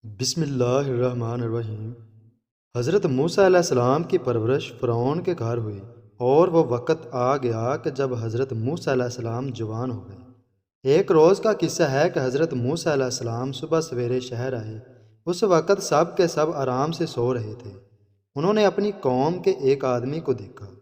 بسم اللہ الرحمن الرحیم۔ حضرت موسیٰ علیہ السلام کی پرورش فرعون کے گھر ہوئی، اور وہ وقت آ گیا کہ جب حضرت موسیٰ علیہ السلام جوان ہو گئے۔ ایک روز کا قصہ ہے کہ حضرت موسیٰ علیہ السلام صبح سویرے شہر آئے۔ اس وقت سب کے سب آرام سے سو رہے تھے۔ انہوں نے اپنی قوم کے ایک آدمی کو دیکھا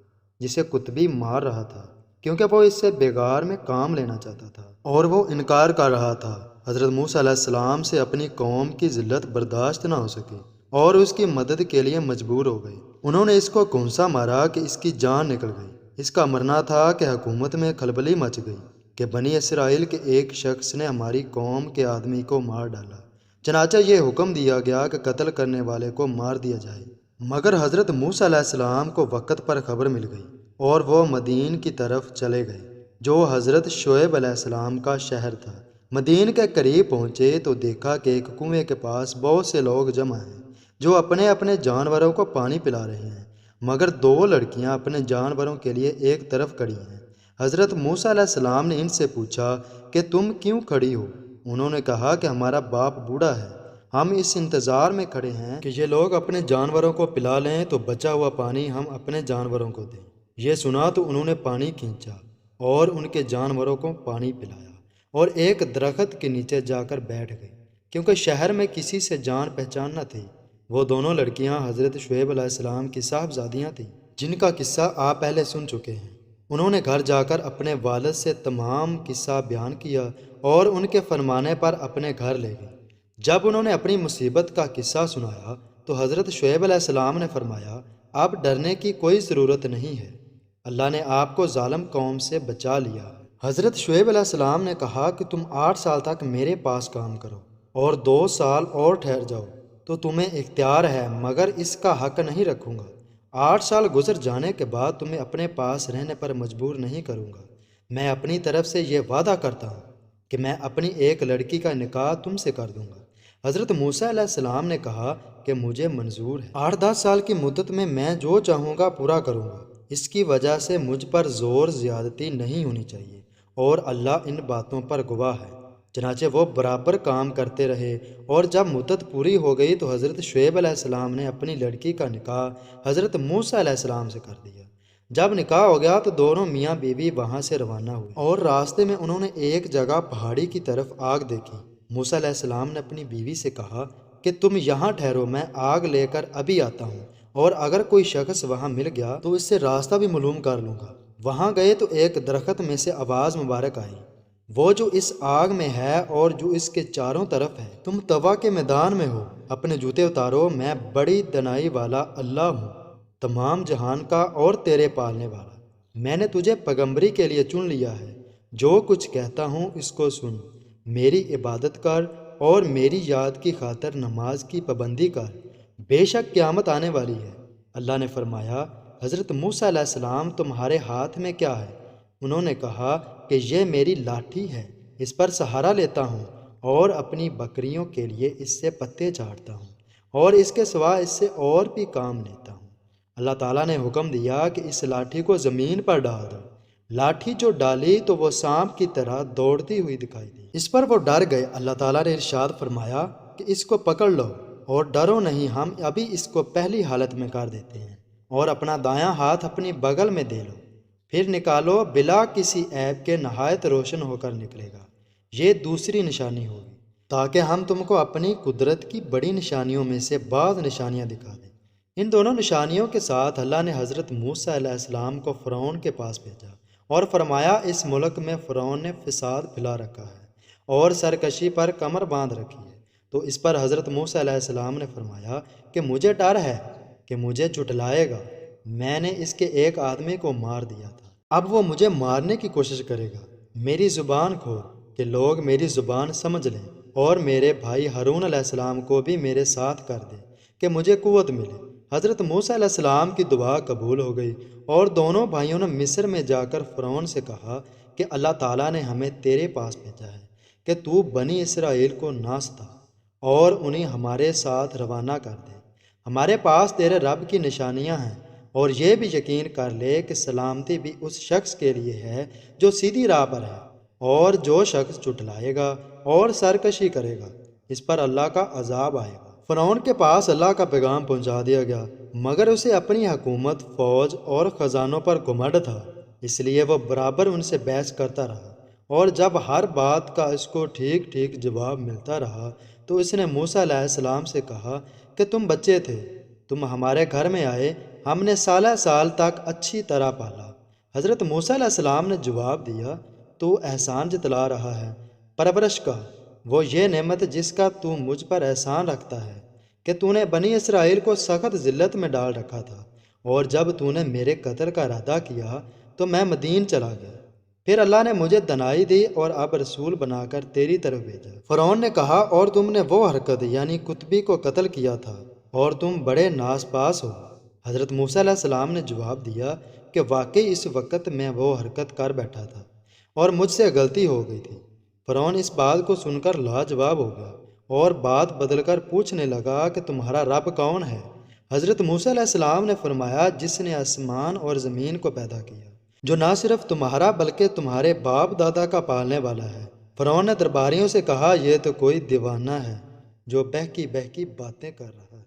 جسے قطبی مار رہا تھا، کیونکہ وہ اس سے بیگار میں کام لینا چاہتا تھا اور وہ انکار کر رہا تھا۔ حضرت موسیٰ علیہ السلام سے اپنی قوم کی ذلت برداشت نہ ہو سکی اور اس کی مدد کے لیے مجبور ہو گئی۔ انہوں نے اس کو کونسا مارا کہ اس کی جان نکل گئی۔ اس کا مرنا تھا کہ حکومت میں کھلبلی مچ گئی کہ بنی اسرائیل کے ایک شخص نے ہماری قوم کے آدمی کو مار ڈالا۔ چنانچہ یہ حکم دیا گیا کہ قتل کرنے والے کو مار دیا جائے۔ مگر حضرت موسیٰ علیہ السلام کو وقت پر خبر مل گئی اور وہ مدین کی طرف چلے گئے، جو حضرت شعیب علیہ السلام کا شہر تھا۔ مدین کے قریب پہنچے تو دیکھا کہ ایک کنویں کے پاس بہت سے لوگ جمع ہیں جو اپنے اپنے جانوروں کو پانی پلا رہے ہیں، مگر دو لڑکیاں اپنے جانوروں کے لیے ایک طرف کھڑی ہیں۔ حضرت موسیٰ علیہ السلام نے ان سے پوچھا کہ تم کیوں کھڑی ہو؟ انہوں نے کہا کہ ہمارا باپ بوڑھا ہے، ہم اس انتظار میں کھڑے ہیں کہ یہ لوگ اپنے جانوروں کو پلا لیں تو بچا ہوا پانی ہم اپنے جانوروں کو دیں۔ یہ سنا تو انہوں نے پانی کھینچا اور ان کے جانوروں کو پانی پلایا اور ایک درخت کے نیچے جا کر بیٹھ گئی، کیونکہ شہر میں کسی سے جان پہچان نہ تھی۔ وہ دونوں لڑکیاں حضرت شعیب علیہ السلام کی صاحبزادیاں تھیں، جن کا قصہ آپ پہلے سن چکے ہیں۔ انہوں نے گھر جا کر اپنے والد سے تمام قصہ بیان کیا اور ان کے فرمانے پر اپنے گھر لے گئی۔ جب انہوں نے اپنی مصیبت کا قصہ سنایا تو حضرت شعیب علیہ السلام نے فرمایا، اب ڈرنے کی کوئی ضرورت نہیں ہے، اللہ نے آپ کو ظالم قوم سے بچا لیا۔ حضرت شعیب علیہ السلام نے کہا کہ تم 8 سال تک میرے پاس کام کرو اور 2 سال اور ٹھہر جاؤ تو تمہیں اختیار ہے، مگر اس کا حق نہیں رکھوں گا۔ 8 سال گزر جانے کے بعد تمہیں اپنے پاس رہنے پر مجبور نہیں کروں گا۔ میں اپنی طرف سے یہ وعدہ کرتا ہوں کہ میں اپنی ایک لڑکی کا نکاح تم سے کر دوں گا۔ حضرت موسیٰ علیہ السلام نے کہا کہ مجھے منظور ہے، 8-10 سال کی مدت میں جو چاہوں گا پورا کروں گا، اس کی وجہ سے مجھ پر زور زیادتی نہیں ہونی چاہیے، اور اللہ ان باتوں پر گواہ ہے۔ چنانچہ وہ برابر کام کرتے رہے، اور جب مدت پوری ہو گئی تو حضرت شعیب علیہ السلام نے اپنی لڑکی کا نکاح حضرت موسیٰ علیہ السلام سے کر دیا۔ جب نکاح ہو گیا تو دونوں میاں بیوی وہاں سے روانہ ہوئے، اور راستے میں انہوں نے ایک جگہ پہاڑی کی طرف آگ دیکھی۔ موسیٰ علیہ السلام نے اپنی بیوی سے کہا کہ تم یہاں ٹھہرو، میں آگ لے کر ابھی آتا ہوں، اور اگر کوئی شخص وہاں مل گیا تو اس سے راستہ بھی معلوم کر لوں گا۔ وہاں گئے تو ایک درخت میں سے آواز مبارک آئی، وہ جو اس آگ میں ہے اور جو اس کے چاروں طرف ہے، تم طوا کے میدان میں ہو، اپنے جوتے اتارو، میں بڑی دنائی والا اللہ ہوں، تمام جہان کا اور تیرے پالنے والا۔ میں نے تجھے پیغمبری کے لیے چن لیا ہے، جو کچھ کہتا ہوں اس کو سن، میری عبادت کر اور میری یاد کی خاطر نماز کی پابندی کر، بے شک قیامت آنے والی ہے۔ اللہ نے فرمایا، حضرت موسیٰ علیہ السلام تمہارے ہاتھ میں کیا ہے؟ انہوں نے کہا کہ یہ میری لاٹھی ہے، اس پر سہارا لیتا ہوں اور اپنی بکریوں کے لیے اس سے پتے چاڑتا ہوں، اور اس کے سوا اس سے اور بھی کام لیتا ہوں۔ اللہ تعالیٰ نے حکم دیا کہ اس لاٹھی کو زمین پر ڈال دو۔ لاٹھی جو ڈالی تو وہ سانپ کی طرح دوڑتی ہوئی دکھائی دی۔ اس پر وہ ڈر گئے۔ اللہ تعالیٰ نے ارشاد فرمایا کہ اس کو پکڑ لو اور ڈرو نہیں، ہم ابھی اس کو پہلی حالت میں کر دیتے ہیں، اور اپنا دایاں ہاتھ اپنی بغل میں دے لو، پھر نکالو، بلا کسی عیب کے نہایت روشن ہو کر نکلے گا۔ یہ دوسری نشانی ہوگی، تاکہ ہم تم کو اپنی قدرت کی بڑی نشانیوں میں سے بعض نشانیاں دکھا دیں۔ ان دونوں نشانیوں کے ساتھ اللہ نے حضرت موسیٰ علیہ السلام کو فرعون کے پاس بھیجا اور فرمایا، اس ملک میں فرعون نے فساد پھیلا رکھا ہے اور سرکشی پر کمر باندھ رکھی ہے۔ تو اس پر حضرت موسیٰ علیہ السلام نے فرمایا کہ مجھے ڈر ہے کہ مجھے جھٹلائے گا، میں نے اس کے ایک آدمی کو مار دیا تھا، اب وہ مجھے مارنے کی کوشش کرے گا۔ میری زبان کھول کہ لوگ میری زبان سمجھ لیں، اور میرے بھائی ہارون علیہ السلام کو بھی میرے ساتھ کر دے کہ مجھے قوت ملے۔ حضرت موسیٰ علیہ السلام کی دعا قبول ہو گئی، اور دونوں بھائیوں نے مصر میں جا کر فرعون سے کہا کہ اللہ تعالیٰ نے ہمیں تیرے پاس بھیجا ہے کہ تو بنی اسرائیل کو نہ ستا اور انہیں ہمارے ساتھ روانہ کر دے۔ ہمارے پاس تیرے رب کی نشانیاں ہیں، اور یہ بھی یقین کر لے کہ سلامتی بھی اس شخص کے لیے ہے جو سیدھی راہ پر ہے، اور جو شخص جھٹلائے گا اور سرکشی کرے گا اس پر اللہ کا عذاب آئے گا۔ فرعون کے پاس اللہ کا پیغام پہنچا دیا گیا، مگر اسے اپنی حکومت، فوج اور خزانوں پر گھمنڈ تھا، اس لیے وہ برابر ان سے بحث کرتا رہا، اور جب ہر بات کا اس کو ٹھیک ٹھیک جواب ملتا رہا تو اس نے موسیٰ علیہ السلام سے کہا کہ تم بچے تھے، تم ہمارے گھر میں آئے، ہم نے سالہ سال تک اچھی طرح پالا۔ حضرت موسیٰ علیہ السلام نے جواب دیا، تو احسان جتلا رہا ہے پرورش کا، وہ یہ نعمت جس کا تو مجھ پر احسان رکھتا ہے کہ تو نے بنی اسرائیل کو سخت ذلت میں ڈال رکھا تھا، اور جب تو نے میرے قتل کا ارادہ کیا تو میں مدین چلا گیا، پھر اللہ نے مجھے دنائی دی اور اب رسول بنا کر تیری طرف بھیجا۔ فرعون نے کہا، اور تم نے وہ حرکت یعنی قطبی کو قتل کیا تھا، اور تم بڑے ناس پاس ہو۔ حضرت موسیٰ علیہ السلام نے جواب دیا کہ واقعی اس وقت میں وہ حرکت کر بیٹھا تھا اور مجھ سے غلطی ہو گئی تھی۔ فرعون اس بات کو سن کر لاجواب ہو گیا اور بات بدل کر پوچھنے لگا کہ تمہارا رب کون ہے؟ حضرت موسیٰ علیہ السلام نے فرمایا، جس نے آسمان اور زمین کو پیدا کیا، جو نہ صرف تمہارا بلکہ تمہارے باپ دادا کا پالنے والا ہے۔ فرعون نے درباریوں سے کہا، یہ تو کوئی دیوانہ ہے جو بہکی بہکی باتیں کر رہا ہے۔